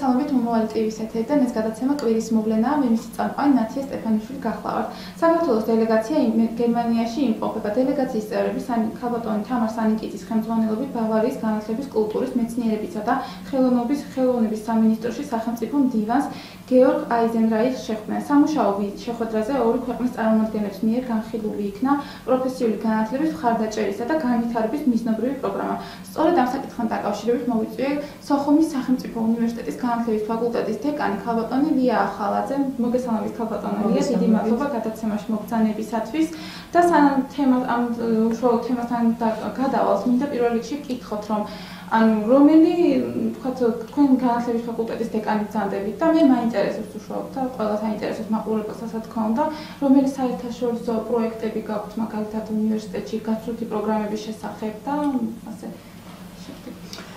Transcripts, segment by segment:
მოგესალმებით მომავალი ტივის ეთერიდან ეს გადაცემა კვირის მოვლენაა მე მისი წამყვანი ნათია სტეფანიშვილი გახლავართ. საქართველოს დელეგაცია გერმანიაში იმყოფება. დელეგაციის წევრები ქალბატონი თამარ სანიკიძის ხელმძღვანელობით ბავარიის განათლების, კულტურის, მეცნიერებისა და ხელოვნების სამინისტროში სახელმწიფო მდივანს გეორგ აიზენრაიხს შეხვდნენ. სამუშაო შეხვედრაზე ორი ქვეყნის წარმომადგენლებს მიერ განხილული იქნა პროფესიული განათლების მხარდაჭერისა და განვითარების მიზნობრივი პროგრამა. სწორედ ამ საკითხთან დაკავშირებით მოვიწვიე სოხუმის სახელმწიფო უნივერსიტეტის განათლების ფაკულტეტის დეკანი ქალბატონი ლია ახალაძე. მოგესალმებით ქალბატონო ლია, დიდი მადლობა გადაცემაში მოგზაურობისათვის და სანამ ამ უშუალო თემასთან გადავალთ, მინდა პირველ რიგში ვკითხოთ, რომ რომელი თქვათ თქვენ განათლების ფაკულტეტის დეკანი ბრძანდებით და მე მაინტერესებს უშუალოდ და ყველას აინტერესებს მაყურებელსაც თქო და რომელი საერთაშორისო პროექტები გაქვთ მაგალითად უნივერსიტეტში გაცვლითი პროგრამების შესახებ და ასე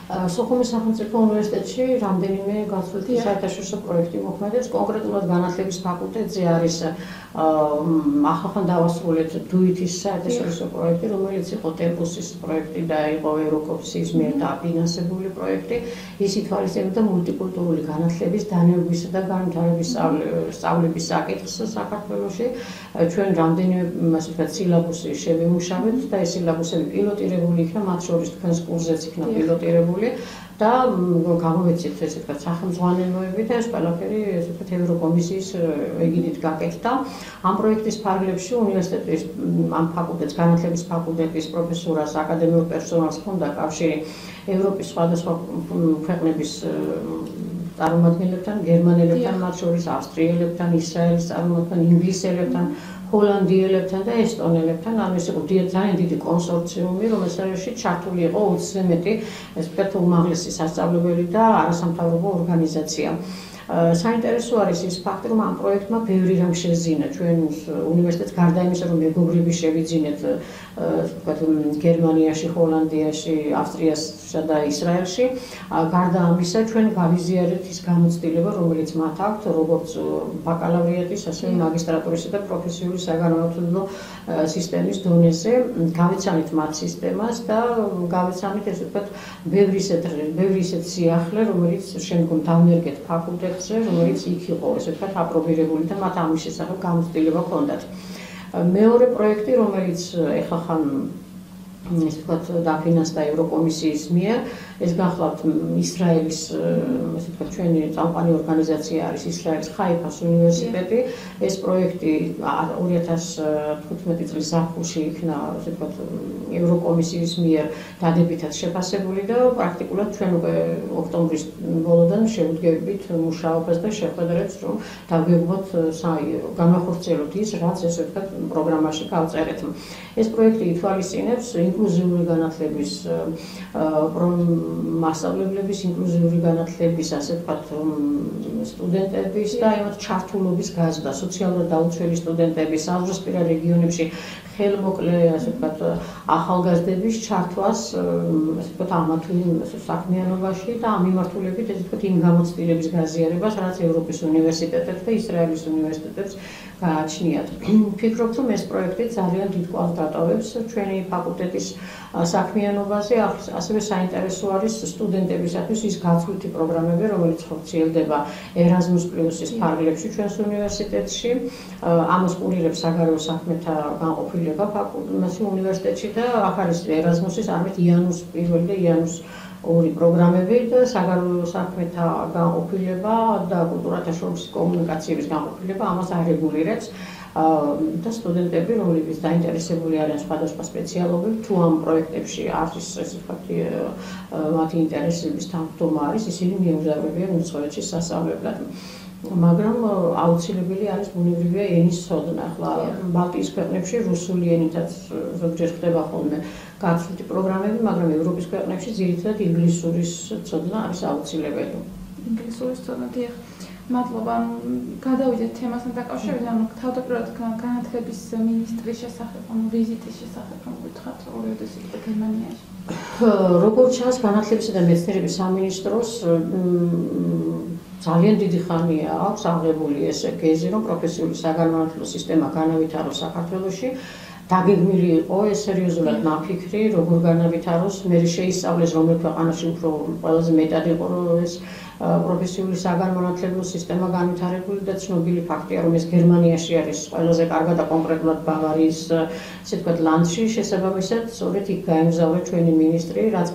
სოხუმის სახელმწიფო უნივერსიტეტში რამდენიმე გაცვლითი საერთაშორისო პროექტი მოქმედებს. კონკრეტულად განათლების ფაკულტეტზე არის ახალგან დავასრულეთ დუითის საერთაშორისო პროექტი, რომელიც იყო ტემპუსის პროექტი და იყო ევროკომისიის მიერ დაფინანსებული პროექტი. ის ითვალისწინებდა მულტიკულტურული განათლების, დანერგვისა და განვითარების სწავლების საკითხს საქართველოში. ჩვენ რამდენიმე ასე ვთქვათ სილაბუსი შევიმუშავეთ და ეს სილაბუსები პილოტირებული იქნა, მათ შორის თქვენს კურსზეც იქნა პილოტირებული და გამოვეცით ესე ვთქვათ სახელმძღვანელოები და ეს ყველაფერი ესე ვთქვათ ევროკომისიის ეგიდით გაკეთდა. ამ პროექტის ფარგლებში უნივერსიტეტის ამ ფაკულტეტის განათლების ფაკულტეტის პროფესორას, აკადემიურ პერსონალს ჰქონდა კავშირი ევროპის სხვადასხვა ქვეყნების წარმომადგენლებთან, გერმანელებთან, მათ შორის ავსტრიელებთან, ისრაელის წარმომადგენლებთან, ინგლისელებთან, ჰოლანდიელებთან და ესტონელებთან. ანუ ეს იყო ძალიან დიდი კონსორციუმი, რომელშიც ჩართული იყო 20-ზე მეტი ეს ვთქვათ უმაღლესი სასწავლებელი და არასამთავრობო ორგანიზაცია. საინტერესო არის ის ფაქტი, რომ ამ პროექტმა ბევრი რამ შეზინა ჩვენ უნივერსიტეტს გარდა იმისა, რომ მეგობრები შევიძინეთ ვთქვათ გერმანიაში, ჰოლანდიაში, ავსტრიასა და ისრაელში. გარდა ამისა, ჩვენ გავიზიარეთ ის გამოცდილება, რომელიც მათ აქვთ, როგორც ბაკალავრიატის, ასევე მაგისტრატურისა და პროფესიული საგანმანათლებლო სისტემის დონეზე. გავეცანით მათ სისტემას და გავეცანით ესე ვთქვათ ბევრი ისეთ სიახლე, რომელიც შემდგომ დავნერგეთ ფაკულტეტზე, რომელიც იქ იყო ესე ვთქვათ აპრობირებული და მათ ამის შესახებ გამოცდილება ჰქონდათ. მეორე პროექტი, რომელიც ეხლა ხან ესე ვთქვათ დაფინანსდა ევროკომისიის მიერ, ეს გახლავთ ისრაელის ესე ვთქვათ ჩვენი წამყვანი ორგანიზაცია არის ისრაელის ხაიფას უნივერსიტეტი. ეს პროექტი 2015 წლის ზაფხულში იქნა ესე ვთქვათ ევროკომისიის მიერ დადებითად შეფასებული და პრაქტიკულად ჩვენ უკვე ოქტომბრის ბოლოდან შევდგებით მუშაობას და შეხვედრებს, რომ დავგეგმოთ განვახორციელოთ ის, რაც ესე ვთქვათ პროგრამაში გავწერეთ. ეს პროექტი ითვალისწინებს ინკლუზიური განათლების მასწავლებლების, ინკლუზიური განათლების, ასე ვთქვათ, სტუდენტების და იმათ ჩართულობის გაზრდა, სოციალურად დაუცველი სტუდენტების, საზღვრისპირა რეგიონებში ხელმოკლე, ასე ვთქვათ, ახალგაზრდების ჩართვას, ასე ვთქვათ, ამა თუ იმ საქმიანობაში და ამ მიმართულებით, ესე ვთქვათ, იმ გამოცდილების გაზიარებას, რაც ევროპის უნივერსიტეტებს და ისრაელის უნივერსიტეტებს გააჩნიათ. ვფიქრობ, რომ ეს პროექტი ძალიან დიდ კვალს დატოვებს ჩვენი ფაკულტეტის საქმიანობაზე, ასევე საინტერესო არის სტუდენტებისათვის ის გაცვლითი პროგრამები, რომელიც ხორციელდება Erasmus+-ის ფარგლებში ჩვენს უნივერსიტეტში. ამას ყურირებს საგარეო საქმეთა განყოფილება ფაკულტეტში უნივერსიტეტში და აქ არის Erasmus-ის არამედ იანუს პირველი და იანუს ორი პროგრამები და საგარეო საქმეთა განყოფილება და კულტურათა შორისი კომუნიკაციების განყოფილება ამას არეგულირებს. და სტუდენტები, რომლებიც დაინტერესებული არიან სხვადასხვა სპეციალობებით, თუ ამ პროექტებში არის ესე ვთქვათ მათი ინტერესების თანხმობა არის, ისინი მიემგზავრებიან უცხოეთში სასწავლებლად. მაგრამ აუცილებელი არის ბუნებრივია ენის ცოდნა. ახლა ბალტიის ქვეყნებში რუსული ენითაც ზოგჯერ ხდება ხოლმე გაცვლითი პროგრამები, მაგრამ ევროპის ქვეყნებში ძირითადად ინგლისურის ცოდნა არის აუცილებელი. ინგლისურის ცოდნა დიახ. მადლობა. გადავიდეთ თემასთან დაკავშირებით, ანუ თავდაპირველად განათლების მინისტრის შესახებ, ანუ ვიზიტის შესახებ რომ გითხრათ, ორიოდეს იყო გერმანიაში. როგორც ჩანს, განათლებისა და მეცნიერების სამინისტროს ძალიან დიდი ხანია აქვს აღებული ეს კეიზი, რომ პროფესიული საგანმანათლებლო სისტემა განავითაროს საქართველოში. დაგეგმილი იყო ეს სერიოზულად ნაფიქრი, როგორ განავითაროს, მე შეისწავლეს რომელ ქვეყანაში უფრო ყველაზე მეტად იყო ეს პროფესიული საგანმანათლებლო სისტემა განვითარებული და ცნობილი ფაქტია, რომ ეს გერმანიაში არის ყველაზე კარგად და კონკრეტულად ბავარიის, ესე ვთქვათ, ლანდში შესაბამისად, სწორედ იქ გაემგზავრა ჩვენი მინისტრი, რაც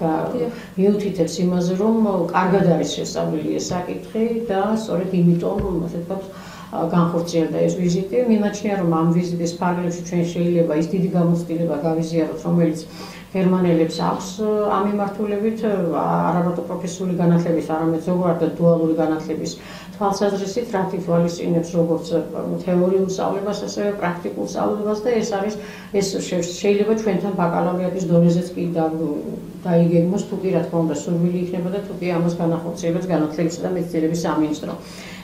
მიუთითებს იმაზე, რომ კარგად არის შესწავლილი ეს საკითხი და სწორედ იმიტომ, ასე ვთქვათ, განხორციელდა ეს ვიზიტი. მიმაჩნია, რომ ამ ვიზიტის ფარგლებში ჩვენ შეიძლება ის დიდი გამოცდილება გავიზიაროთ, რომელიც გერმანელებს აქვს ამ მიმართულებით, არამარტო პროფესიული განათლების, არამედ ზოგადად დუალური განათლების თვალსაზრისით, რაც ითვალისწინებს როგორც თეორიულ სწავლებას, ასევე პრაქტიკულ სწავლებას და ეს შეიძლება ჩვენთან ბაკალავრიატის დონეზეც კი დაიგეგმოს, თუ კი რა თქმა უნდა სურვილი იქნება და თუ კი ამას განახორციელებს განათლებისა და მეცნიერების სამინისტრო.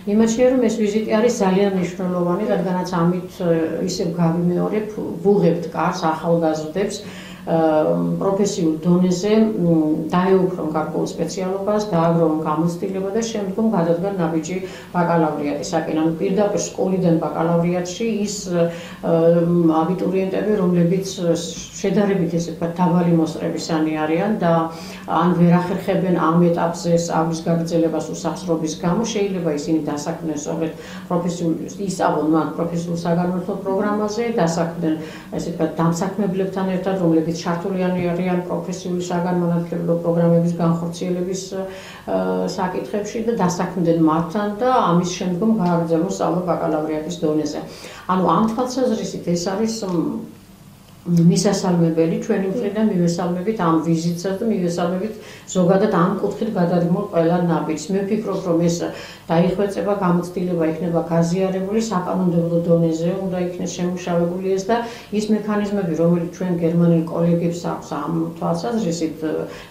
მიმაჩნია, რომ ეს ვიზიტი არის ძალიან მნიშვნელოვანი, რადგანაც ამით ისევ გავიმეორებ, ვუღებთ კარს ახალგაზრდებს პროფესიულ დონეზე დაეუფლონ გარკვეულ სპეციალობას, დააგროვონ გამოცდილება და შემდგომ გადადგან ნაბიჯი ბაკალავრიატის საკენ. ანუ პირდაპირ სკოლიდან ბაკალავრიატში ის აბიტურიენტები, რომლებიც შედარებით ესე ვთქვათ დაბალი მოსწრებისანი არიან და ან ვერ ახერხებენ ამ ეტაპზე სწავლის გაგრძელებას უსახსრობის გამო, შეიძლება ისინი დასაქმდნენ სწორედ ისწავლონ პროფესიულ საგანმანათლებლო პროგრამაზე, დასაქმდნენ ესე ვთქვათ დამსაქმებლებთან ერთად, რომლებიც ჩართულიანი არიან პროფესიული საგანმანათლებლო პროგრამების განხორციელების საკითხებში და დასაქმდნენ მათთან და ამის შემდგომ გააგრძელონ სწავლა ბაკალავრიატის დონეზე. ანუ ამ თვალსაზრისით ეს არის მისასალმებელი ჩვენი მხრიდან მივესალმებით ამ ვიზიტსაც და მივესალმებით ზოგადად ამ კუთხით გადადგმულ ყველა ნაბიჯს. მე ვფიქრობ, რომ ეს დაიხვეწება, გამოცდილება იქნება გაზიარებული, საკანონმდებლო დონეზე უნდა იქნეს შემუშავებული ეს და ის მექანიზმები, რომელიც ჩვენ გერმანელ კოლეგებს აქვს ამ თვალსაზრისით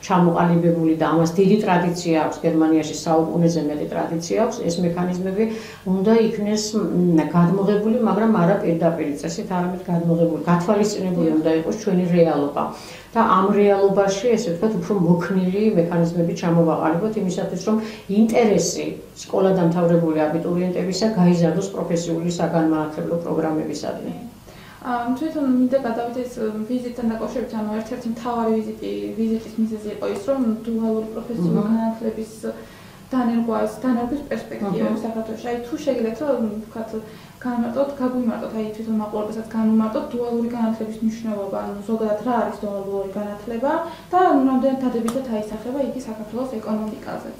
ჩამოყალიბებული და ამას დიდი ტრადიცია აქვს გერმანიაში, საუკუნეზე მეტი ტრადიცია აქვს, ეს მექანიზმები უნდა იქნეს გადმოღებული, მაგრამ არა პირდაპირ წესით, არამედ გადმოღებული, გათვალისწინებული უნდა იყოს ჩვენი რეალობა. და ამ რეალობაში, ესე ვთქვათ, უფრო მოქნილი მექანიზმები ჩამოვაყალიბოთ იმისათვის, რომ ინტერესი სკოლა დამთავრებული აბიტურიენტებისა გაიზარდოს პროფესიული საგანმანათლებლო პროგრამებისადმი. თვითონ მინდა გადავიდეთ ვიზიტთან დაკავშირებით, ანუ ერთ-ერთი მთავარი ვიზიტის მიზეზი იყო ის, რომ დუალური პროფესიული განათლების დანერგვის პერსპექტივა საქართველოში. აი თუ შეგიძლიათ რომ ვთქვათ გაგვიმარტოთ, აი თვითონ მაყურებელსაც განვიმარტოთ დუალური განათლების მნიშვნელობა, ანუ ზოგადად რა არის დუალური განათლება და რამდენად დადებითად აისახება იგი საქართველოს ეკონომიკაზეც.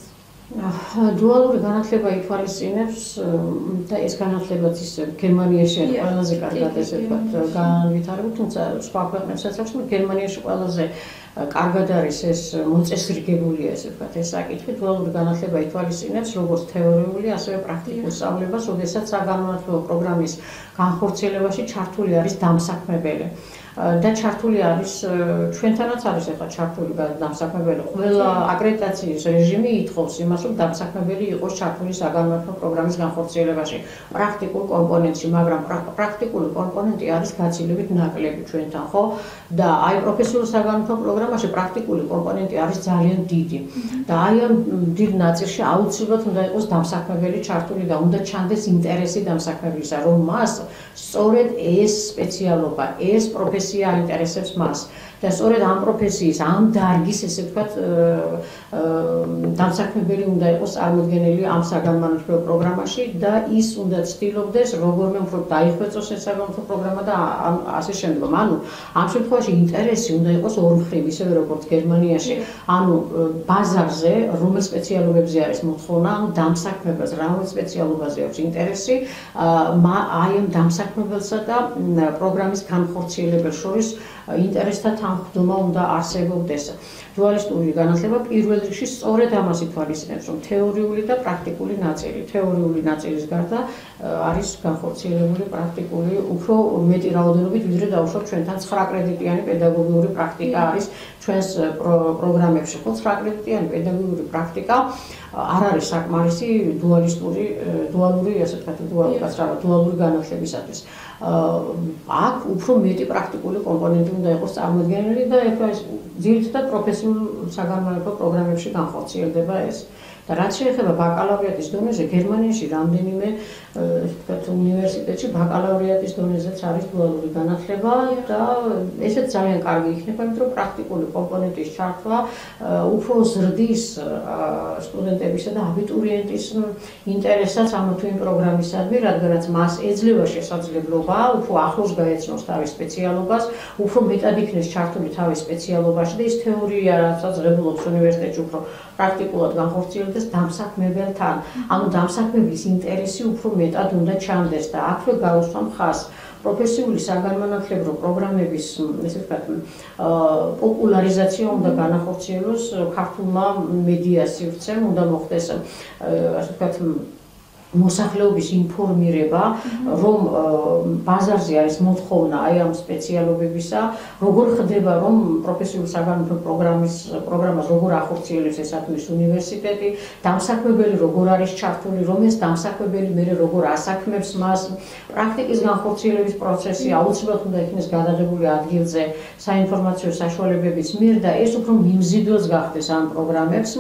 დუალური განათლება ითვალისწინებს და ეს განათლებაც ის გერმანიაში არის ყველაზე კარგად ესე ვთქვათ განვითარებული, თუმცა სხვა ქვეყნებსაც აქვს, მაგრამ გერმანიაში ყველაზე კარგად არის ეს მოწესრიგებული ესე ვთქვათ ეს საკითხი. დუალური განათლება ითვალისწინებს როგორც თეორიული, ასევე პრაქტიკულ სწავლებას, როდესაც საგანმანათლებლო პროგრამის განხორციელებაში ჩართული არის დამსაქმებელი. და ჩართული არის ჩვენთანაც არის ახლა ჩართული დამსაქმებელი. ყველა აკრედიტაციის რეჟიმი ითხოვს იმას, რომ დამსაქმებელი იყოს ჩართული საგანმანათლებლო პროგრამის განხორციელებაში პრაქტიკულ კომპონენტში, მაგრამ პრაქტიკული კომპონენტი არის გაცილებით ნაკლები ჩვენთან, ხო? და აი პროფესიულ საგანმანათლებლო პროგრამაში პრაქტიკული კომპონენტი არის ძალიან დიდი. და აი ამ დიდ ნაწილში აუცილებლად უნდა იყოს დამსაქმებელი ჩართული და უნდა ჩანდეს ინტერესი დამსაქმებელისა, რომ მას სწორედ ეს სპეციალობა, ეს პროფესია აინტერესებს მას. და სწორედ ამ პროფესიის, ამ დარგის, ესე ვთქვათ, დამსაქმებელი უნდა იყოს წარმოდგენილი ამ საგანმანათლებლო პროგრამაში და ის უნდა ცდილობდეს როგორმე უფრო დაიხვეწოს ეს საგანმანათლებლო პროგრამა და ასე შემდგომ. ანუ ამ შემთხვევაში ინტერესი უნდა იყოს ორმხრივი, ისევე როგორც გერმანიაში. ანუ ბაზარზე, რომელ სპეციალობებზე არის მოთხოვნა, ანუ დამსაქმებელს, რომელ სპეციალობაზე აქვს ინტერესი, აი ამ დამსაქმებელსა და პროგრამის განხორციელებელს შორის ინტერესთა თანხმდომა უნდა არსებობდეს. დუალისტური განათლება პირველ რიგში სწორედ ამას ითვალისწინებს, რომ თეორიული და პრაქტიკული ნაწილი. თეორიული ნაწილის გარდა არის განხორციელებული პრაქტიკული, უფრო მეტი რაოდენობით, ვიდრე დავუშვათ ჩვენთან 9 კრედიტიანი პედაგოგიური პრაქტიკა არის ჩვენს პროგრამებში. ხო, 9 კრედიტიანი პედაგოგიური პრაქტიკა არ არის საკმარისი დუალური, ასე ვთქვათ, დუალური განათლებისათვის. აქ უფრო მეტი პრაქტიკული კომპონენტი უნდა იყოს წარმოდგენილი და ეხლა ეს ძირითადად პროფესიულ საგანმანათლებლო პროგრამებში განხორციელდება ეს. და რაც შეეხება ბაკალავრიატის დონეზე, გერმანიაში რამდენიმე უნივერსიტეტში ბაკალავრიატის დონეზეც არის დუალური განათლება და ესეც ძალიან კარგი იქნება, იმიტომ რომ პრაქტიკული კომპონენტის ჩართვა უფრო ზრდის სტუდენტებისა და აბიტურიენტის ინტერესსაც ამ თუ იმ პროგრამისადმი, რადგანაც მას ეძლევა შესაძლებლობა უფრო ახლოს გაეცნოს თავის სპეციალობას, უფრო მეტად იქნეს ჩართული თავის სპეციალობაში და ის თეორია, რასაც ღებულობს უნივერსიტეტში, უფრო პრაქტიკულად განხორციელდეს დამსაქმებელთან. ანუ დამსაქმებლის ინტერესი უფრო მეტად უნდა ჩანდეს და აქვე გაუსვა მხარს პროფესიული საგანმანათლებლო პროგრამების, ესე ვთქვათ, პოპულარიზაცია უნდა განახორციელოს ქართულმა მედია სივრცემ, უნდა მოხდეს, ასე ვთქვათ, მოსახლეობის ინფორმირება, რომ ბაზარზე არის მოთხოვნა აი ამ სპეციალობებისა, როგორ ხდება, რომ პროფესიული საგანმანათლებლო პროგრამას როგორ ახორციელებს ესათმის უნივერსიტეტი, დამსაქმებელი როგორ არის ჩართული, რომ ეს დამსაქმებელი მერე როგორ ასაქმებს მას, პრაქტიკის განხორციელების პროცესი აუცილებლად უნდა იქნეს გადაღებული ადგილზე საინფორმაციო საშუალებების მიერ და ეს უფრო მიმზიდველს გახდეს ამ პროგრამებს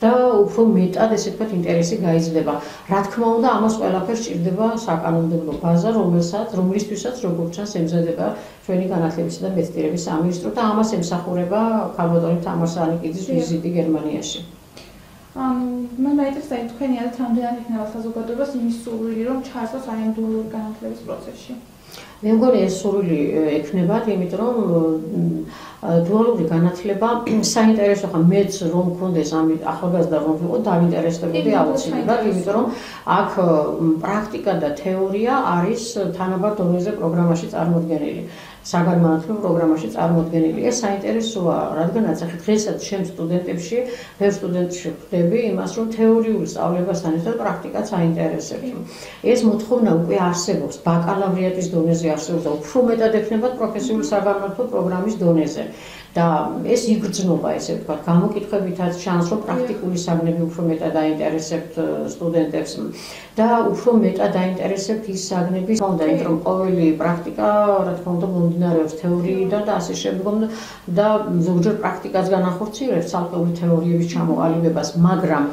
და უფრო მეტად, ესე ვთქვათ, ინტერესი გაიზრდება. რა თქმა უნდა, ამას ყველაფერს სჭირდება საკანონმდებლო ბაზა, რომლისთვისაც როგორც ჩანს ემზადება ჩვენი განათლებისა და მეცნიერების სამინისტრო და ამას ემსახურება ქალბატონი თამარ სანიკიძის ვიზიტი გერმანიაში. მე მეინტერესებს თქვენი აზრით რამდენად იქნება საზოგადოებას იმის სურვილი, რომ ჩაასწროს აი ამ დუალური განათლების პროცესში. მე მგონი ეს სურვილი ექნებათ, იმიტომ რომ დუალური განათლება საინტერესო ხა მეც რომ მქონდეს ამ ახალგაზრდა რომ ვიყო დავინტერესდებოდი აუცილებლად, იმიტომ რომ აქ პრაქტიკა და თეორია არის თანაბარ დონეზე პროგრამაში წარმოდგენილი. საგანმანათლებლო პროგრამაში წარმოდგენილი. ეს საინტერესოა, რადგანაც ახლა დღესაც ჩემ სტუდენტებში, ბევრ სტუდენტში ხვდები იმას, რომ თეორიულ სწავლებასთან ერთად პრაქტიკაც აინტერესებს. ეს მოთხოვნა უკვე არსებობს, ბაკალავრიატის დონეზე არსებობს და უფრო მეტად ექნებათ პროფესიული საგანმანათლებლო პროგრამის დონეზე. და ეს იგრძნობა, ესე ვთქვათ, გამოკითხვებითაც ჩანს, რომ პრაქტიკული საგნები უფრო მეტად აინტერესებთ სტუდენტებს და უფრო მეტად აინტერესებთ ის საგნები, იმიტომ რომ ყოველი პრაქტიკა, რა თქმა უნდა, მომდინარეობს თეორიიდან და ასე შემდგომ და ზოგჯერ პრაქტიკას განახორციელებს ცალკეული თეორიების ჩამოყალიბებას, მაგრამ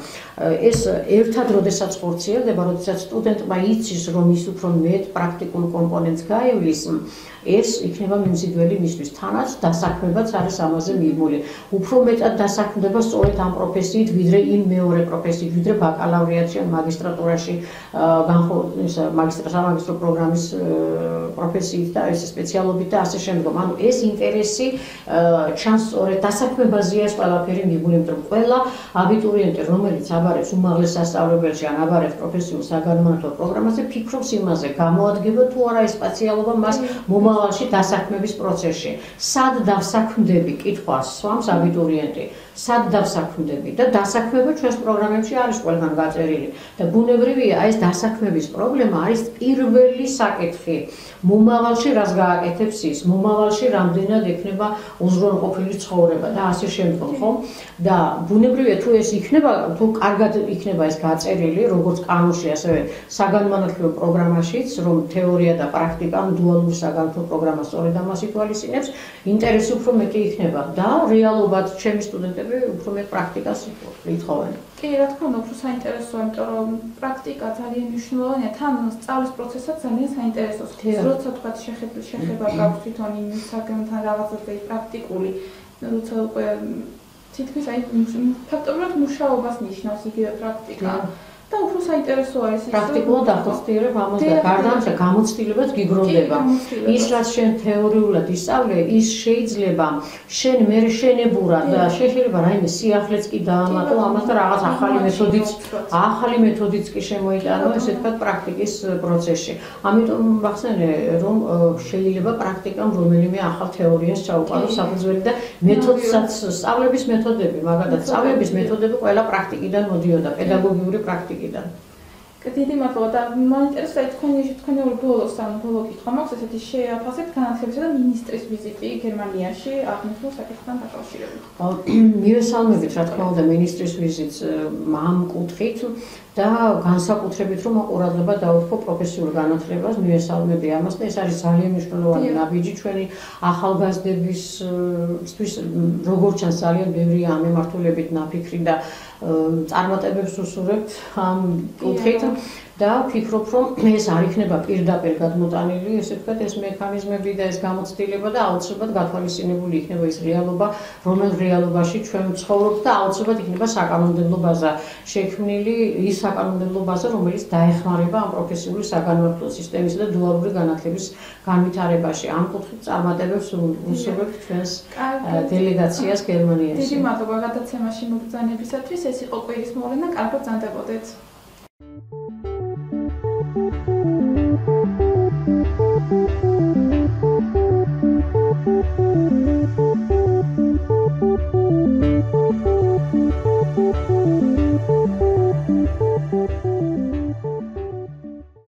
ეს ერთად როდესაც ხორციელდება, როდესაც სტუდენტმა იცის, რომ ის უფრო მეტ პრაქტიკულ კომპონენტს გაივლის, ეს იქნება მიმზიდველი მისთვის, თანაც დასაქმებაც არის ამაზე მიღებული. უფრო მეტად დასაქმდება სწორედ ამ პროფესიით, ვიდრე იმ მეორე პროფესიით, ვიდრე ბაკალავრიატში ან მაგისტრატურაში სამაგისტრო პროგრამის პროფესიით და ეს სპეციალობით და ასე შემდგომ. ანუ ეს ინტერესი ჩანს სწორედ დასაქმებაზეა ეს ყველაფერი მიღებული, იმიტომ რომ ყველა აბიტურიენტი, რომელიც აბარებს უმაღლეს სასწავლებელში ან აბარებს პროფესიულ საგანმანათლებლო პროგრამაზე, ფიქრობს იმაზე, გამოადგება თუ არა ეს სპეციალობა მას მომავალში დასაქმების პროცესში. სად დავსაქმდები? კითხვას სვამს აბიტურიენტი. სად დავსაქმდები? და დასაქმება ჩვენს პროგრამებში არის ყველგან გაწერილი. და ბუნებრივია, ეს დასაქმების პრობლემა არის პირველი საკითხი. მომავალში რას გააკეთებს ის? მომავალში რამდენად ექნება უზრუნველყოფილი ცხოვრება და ასე შემდგომ, ხო? და ბუნებრივია, თუ ეს იქნება, თუ კარგად იქნება ეს გაწერილი, როგორც კანონში, ასევე საგანმანათლებლო პროგრამაშიც, რომ თეორია და პრაქტიკა დუალური საგანმანათლებლო პროგრამა სწორედ ამას ითვალისწინებს, ინტერესი უფრო მეტი იქნება და რეალობად ჩემი სტუდენტები უფრო მეტ პრაქტიკას ითხოვენ. კი, რა თქმა უნდა, უფრო საინტერესოა, იმიტომ რომ პრაქტიკა ძალიან მნიშვნელოვანია, თან სწავლის პროცესსაც ძალიან საინტერესოა. როცა თქვა შეხება გაქვს თვითონ იმ საგანმანათლებლო რაღაცაზე პრაქტიკული, როცა უკვე თითქმის აი ფაქტობრივად მუშაობას ნიშნავს იგივე პრაქტიკა. და უფრო საინტერესოა ეს პრაქტიკულად ახორციელებ ამას და გარდა ამისა გამოცდილებაც გიგროვდება. ის რაც შენ თეორიულად ისწავლე, ის შეიძლება შენ მე შენებურად და შეიძლება რაიმე სიახლეც კი დაამატო ამას და რაღაც ახალი მეთოდიც კი შემოიტანო, ესე ვთქვათ, პრაქტიკის პროცესში. ამიტომ ვახსენე, რომ შეიძლება პრაქტიკამ რომელიმე ახალ თეორიას ჩაუყალიბოს საფუძველი და მეთოდსაც სწავლების მეთოდები, მაგალითად, სწავლების მეთოდები ყველა პრაქტიკიდან მოდიოდა, პედაგოგიური პრაქტიკიდან. დიდი მადლობა და მაინტერესებს თქვენი ბოლოს ან ბოლო კითხვა მაქვს ესეთი შეაფასეთ განათლებისა და მინისტრის ვიზიტი გერმანიაში აღნიშნულ საკითხთან დაკავშირებით. მივესალმებით, რა თქმა უნდა, მინისტრის ვიზიტს ამ კუთხით და განსაკუთრებით რომ ყურადღება დაუთმო პროფესიულ განათლებას, მივესალმები ამას და ეს არის ძალიან მნიშვნელოვანი ნაბიჯი ჩვენი ახალგაზრდებისთვის, როგორც ჩანს ძალიან ბევრია ამ მიმართულებით ნაფიქრი და წარმატებებს უსურვებთ ამ კუთხით და ვფიქრობ, რომ ეს არ იქნება პირდაპირ გადმოტანილი, ესე ვთქვათ, ეს მექანიზმები და ეს გამოცდილება და აუცილებლად გათვალისწინებული იქნება ის რეალობა, რომელ რეალობაში ჩვენ ვცხოვრობთ და აუცილებლად იქნება საკანონმდებლო ბაზა შექმნილი, ის საკანონმდებლო ბაზა, რომელიც დაეხმარება ამ პროფესიული საგანმანათლებლო სისტემისა და დუალური განათლების განვითარებაში. ამ კუთხით წარმატებებს ვუსურვებთ ჩვენს დელეგაციას გერმანიაში. დიდი მადლობა გადაცემაში მობრძანებისათვის. ეს იყო კვირის მოვლენა. კარგად ბრძანდებოდეთ.